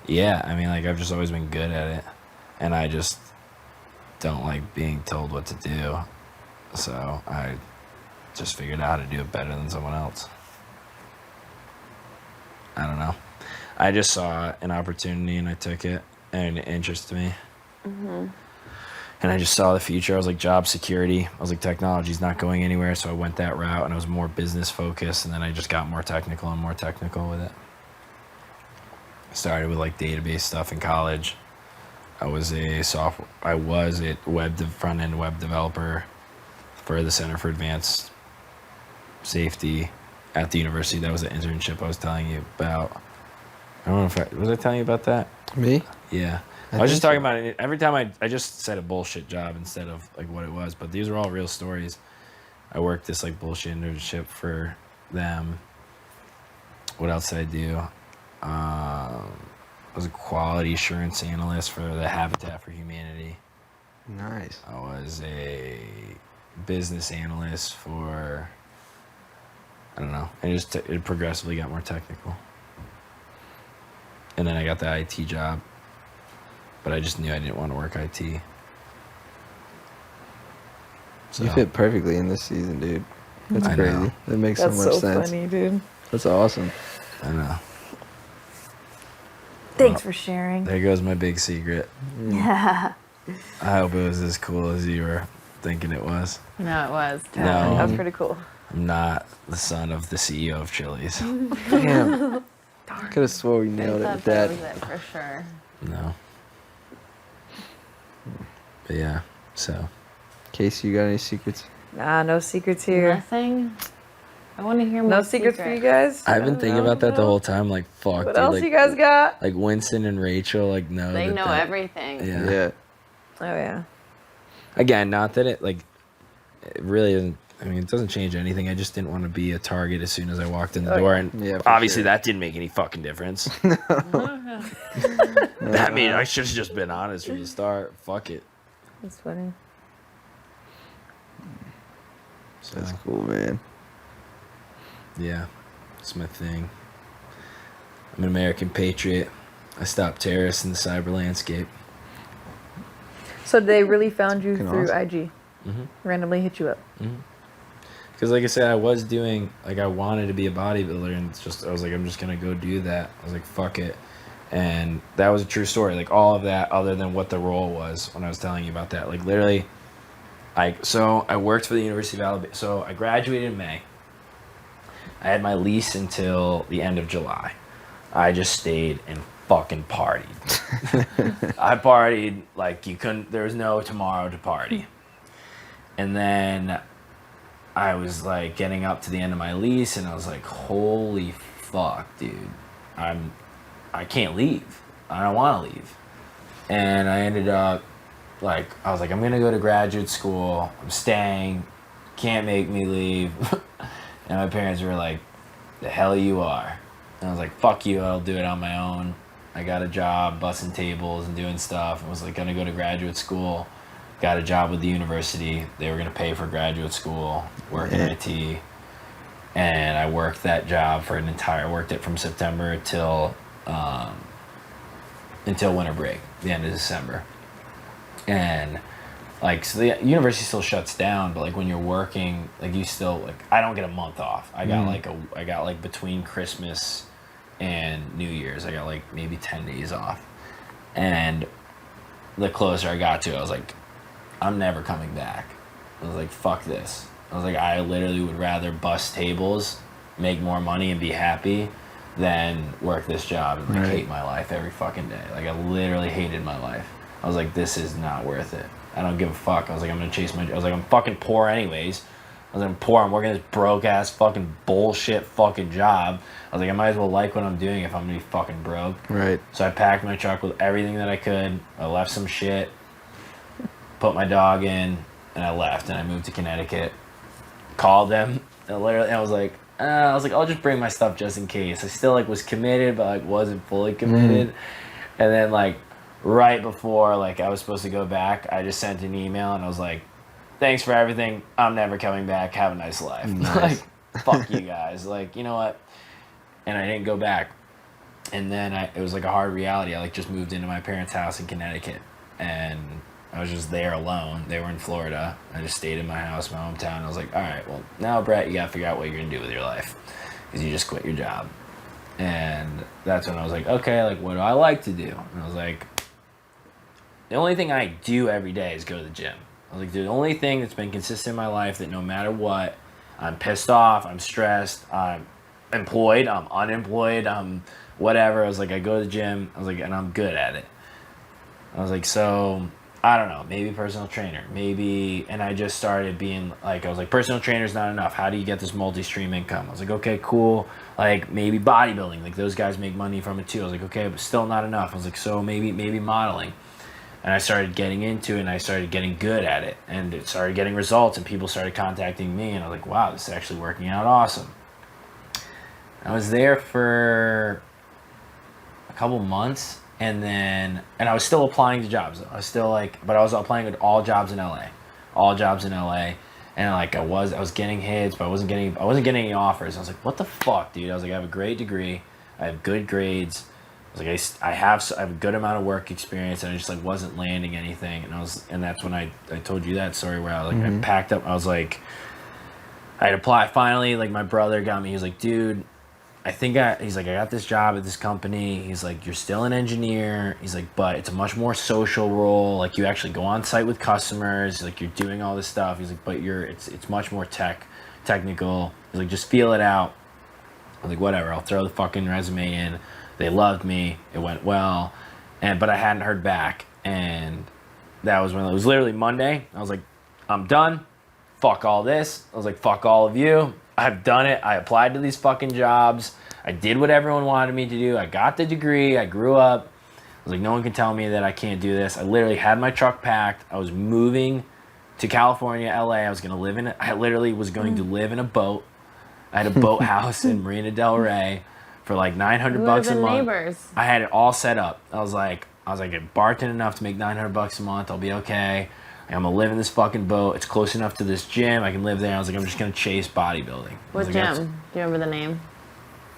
Yeah, I mean, like, I've just always been good at it. And I just don't like being told what to do. So I just figured out how to do it better than someone else. I don't know. I just saw an opportunity and I took it, and it interested me. Mm-hmm. And I just saw the future. I was like, job security. I was like, technology's not going anywhere, so I went that route, and I was more business focused, and then I just got more technical with it. Started with like database stuff in college. I was a front-end web developer for the Center for Advanced Safety at the university. That was the internship I was telling you about. I don't know if was I telling you about that? Me? Yeah. I was just talking about it. Every time I just said a bullshit job instead of like what it was, but these were all real stories. I worked this like bullshit internship for them. What else did I do? I was a quality assurance analyst for the Habitat for Humanity. Nice. I was a business analyst for, I don't know. It progressively got more technical. And then I got the IT job, but I just knew I didn't want to work IT. So, you fit perfectly in this season, dude. That's crazy. Know. That makes so much sense. That's so funny, dude. That's awesome. I know. Thanks for sharing. There goes my big secret. Yeah. I hope it was as cool as you were thinking it was. No, it was. Totally. No. That was pretty cool. I'm not the son of the CEO of Chili's. Damn. I could have swore we nailed it with that. Was it for sure. No. But yeah, so. Casey, you got any secrets? Nah, no secrets here. Nothing. I want to hear more. No secrets for you guys? I've been thinking about that the whole time. Like, fuck, What dude, else like, you guys got? Like, Winston and Rachel, like, know They that know everything. Yeah. Yeah. Oh, yeah. Again, not that it, like, it really isn't. I mean, it doesn't change anything. I just didn't want to be a target as soon as I walked in the door. And Yeah, for obviously, sure. that didn't make any fucking difference. I mean, I should have just been honest from the start. Fuck it. That's funny. So, That's cool, man. yeah, it's my thing. I'm an American patriot. I stop terrorists in the cyber landscape. So they really found you Fucking through awesome. IG? Mm-hmm. Randomly hit you up? Because, like I said, I was doing, like, I wanted to be a bodybuilder, and it's just, I was like, I'm just going to go do that. I was like, fuck it. And that was a true story. Like, all of that, other than what the role was when I was telling you about that. Like, literally, so I worked for the University of Alabama. So I graduated in May. I had my lease until the end of July. I just stayed and fucking partied. I partied like there was no tomorrow to party. And then I was like getting up to the end of my lease, and I was like, holy fuck, dude. I can't leave. I don't want to leave. And I ended up, like, I was like, I'm going to go to graduate school. I'm staying. Can't make me leave. And my parents were like, the hell you are. And I was like, fuck you, I'll do it on my own. I got a job bussing tables and doing stuff. I was like, gonna go to graduate school. Got a job with the university. They were gonna pay for graduate school, work in IT. And I worked that job for worked it from September till until winter break, the end of December. And like, so the university still shuts down, but like when you're working, like you still, like, I don't get a month off. I got like between Christmas and New Year's, I got like maybe 10 days off. And the closer I got to it, I was like, I'm never coming back. I was like, fuck this. I was like, I literally would rather bust tables, make more money, and be happy than work this job and like hate my life every fucking day. Like, I literally hated my life. I was like, this is not worth it. I don't give a fuck. I was like, I'm gonna chase I was like, I'm fucking poor anyways. I was like, I'm poor. I'm working this broke ass fucking bullshit fucking job. I was like, I might as well like what I'm doing if I'm gonna be fucking broke. Right. So I packed my truck with everything that I could. I left some shit, put my dog in, and I left. And I moved to Connecticut. Called them. And literally, I was like, I'll just bring my stuff just in case. I still like was committed, but like wasn't fully committed. And then like right before like I was supposed to go back, I just sent an email and I was like, thanks for everything. I'm never coming back. Have a nice life. Nice. Like, fuck you guys. Like, you know what? And I didn't go back. And then it was like a hard reality. I like just moved into my parents' house in Connecticut, and I was just there alone. They were in Florida. I just stayed in my house, my hometown. I was like, all right, well, now, Brett, you got to figure out what you're going to do with your life, because you just quit your job. And that's when I was like, okay, like, what do I like to do? And I was like, the only thing I do every day is go to the gym. I was like, the only thing that's been consistent in my life that no matter what, I'm pissed off, I'm stressed, I'm employed, I'm unemployed, I'm whatever. I was like, I go to the gym. I was like, and I'm good at it. I was like, so I don't know, maybe personal trainer, maybe. And I just started being like, I was like, personal trainer's not enough. How do you get this multi-stream income? I was like, okay, cool. Like maybe bodybuilding, like those guys make money from it too. I was like, okay, but still not enough. I was like, so maybe modeling. And I started getting into it, and I started getting good at it, and it started getting results, and people started contacting me, and I was like, wow, this is actually working out awesome. I was there for a couple months, and I was still applying to jobs. I was still like, but I was applying to all jobs in LA, and like I was getting hits, but I wasn't getting any offers. I was like, what the fuck, dude? I was like, I have a great degree, I have good grades. I was like, I have a good amount of work experience, and I just like wasn't landing anything. And that's when I told you that story where I was like, I packed up. I was like, I'd apply. Finally, like my brother got me. He was like, dude, he's like, I got this job at this company. He's like, you're still an engineer. He's like, but it's a much more social role. Like you actually go on site with customers. Like you're doing all this stuff. He's like, but it's much more technical. He's like, just feel it out. I was like, whatever. I'll throw the fucking resume in. They loved me. It went well, but I hadn't heard back, and that was when it was literally Monday. I was like, I'm done. Fuck all this. I was like, fuck all of you. I've done it. I applied to these fucking jobs. I did what everyone wanted me to do. I got the degree. I grew up. I was like, no one can tell me that I can't do this. I literally had my truck packed. I was moving to California, LA. I literally was going to live in a boat. I had a boat house in Marina Del Rey for like $900 a month. Neighbors. I had it all set up. I was like, I'm bartending enough to make $900 a month. I'll be okay. I'm gonna live in this fucking boat. It's close enough to this gym. I can live there. I was like, I'm just gonna chase bodybuilding. What like, gym? Do you remember the name?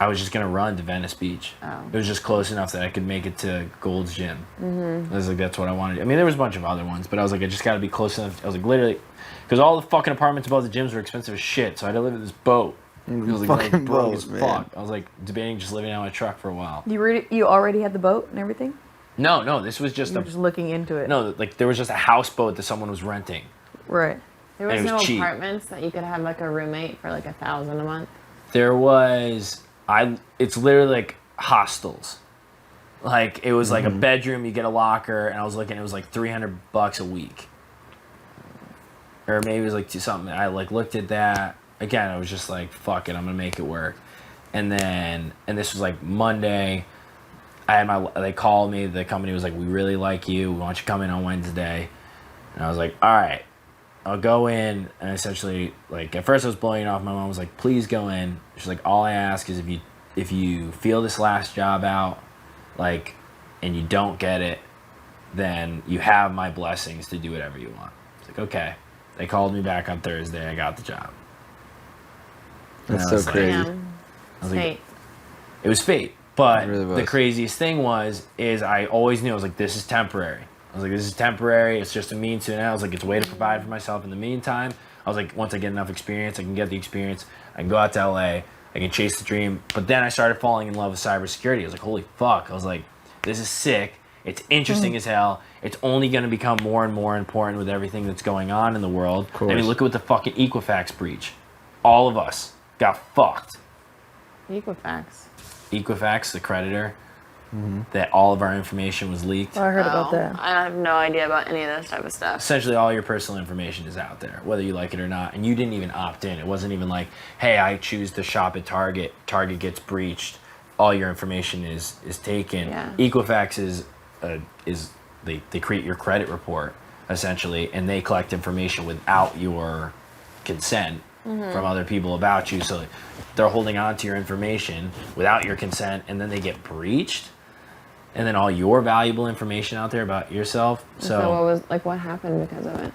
I was just gonna run to Venice Beach. Oh. It was just close enough that I could make it to Gold's Gym. I was like, that's what I wanted. I mean, there was a bunch of other ones, but I was like, I just gotta be close enough. I was like, literally, because all the fucking apartments above the gyms were expensive as shit. So I had to live in this boat. It was like Fucking broke boat, as man. fuck. I was like debating just living out my truck for a while. You already had the boat and everything? No, this was just You were just looking into it. no, like there was just a houseboat that someone was renting. Right. There And was it no was cheap. apartments that you could have like a roommate for like $1,000 a month. There was it's literally like hostels. Like it was like a bedroom, you get a locker, and I was looking, it was like $300 a week. Or maybe it was like something. I like looked at that. Again, I was just like, fuck it, I'm gonna make it work. And this was like Monday. They called me, the company was like, we really like you, we want you to come in on Wednesday. And I was like, all right, I'll go in. And essentially, like, at first I was blowing it off. My mom was like, please go in. She's like, all I ask is if you feel this last job out, like, and you don't get it, then you have my blessings to do whatever you want. It's like, okay. They called me back on Thursday. I got the job. That's And I was so like- crazy. Damn. I was like, Fate. it was fate. But It really was. the craziest thing is I always knew, I was like, this is temporary. I was like, this is temporary. It's just a means to an end. I was like, it's a way to provide for myself in the meantime. I was like, once I get enough experience, I can get the experience. I can go out to LA. I can chase the dream. But then I started falling in love with cybersecurity. I was like, holy fuck. I was like, this is sick. It's interesting as hell. It's only going to become more and more important with everything that's going on in the world. I mean, look at what the fucking Equifax breach. All of us got fucked. Equifax. Equifax, the creditor, that all of our information was leaked. Oh, I heard about that. I have no idea about any of this type of stuff. Essentially, all your personal information is out there, whether you like it or not. And you didn't even opt in. It wasn't even like, hey, I choose to shop at Target. Target gets breached. All your information is taken. Yeah. Equifax is they create your credit report, essentially, and they collect information without your consent from other people about you. So they're holding on to your information without your consent, and then they get breached. And then all your valuable information out there about yourself. So what happened because of it?